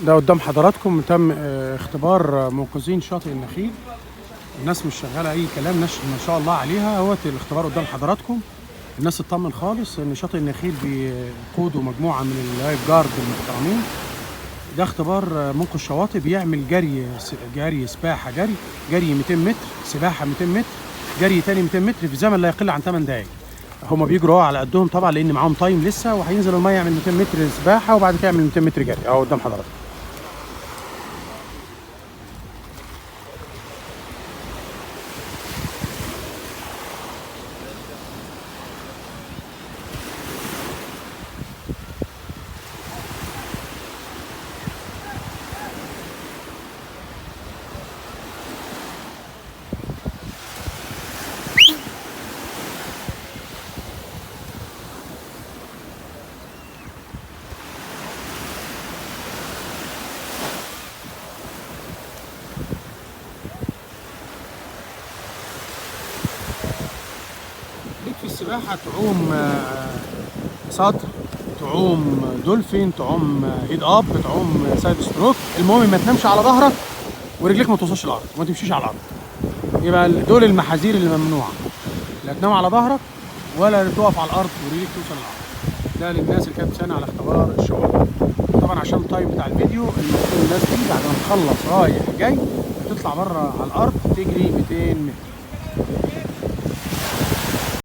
ده قدام حضراتكم تم اختبار منقذين شاطئ النخيل. الناس مش شغاله اي كلام، ناس ما شاء الله عليها. اهوت الاختبار قدام حضراتكم. الناس تطمن خالص ان شاطئ النخيل بيقودوا مجموعه من اللايف جارد المحترمين. ده اختبار منقذ شواطئ، بيعمل جري سباحه، جري 200 متر، سباحه 200 متر، جري تاني 200 متر في زمن لا يقل عن 8 دقائق. هما بيجروا على قدهم طبعا لان معاهم تايم لسه، وهينزلوا الميه يعمل 200 متر سباحه وبعد كده يعمل 200 متر جري اهو قدام حضراتكم. ليك في السباحة تعوم سطر، تعوم دولفين، تعوم هيد اب، تعوم سايد ستروك. المهم ما تنامش على ظهرك ورجليك ما توصلش الارض وما تمشيش على الارض. يبقى دول المحاذير اللي ممنوعة، لا تنام على ظهرك ولا تقف على الارض ورجليك توصل للارض. ده للناس اللي كانت بتسألني على اختبار الشواطئ. طبعا عشان التايم بتاع الفيديو، المفروض الناس دي بعد ما تخلص رايح جاي بتطلع بره على الارض تجري 200 متر.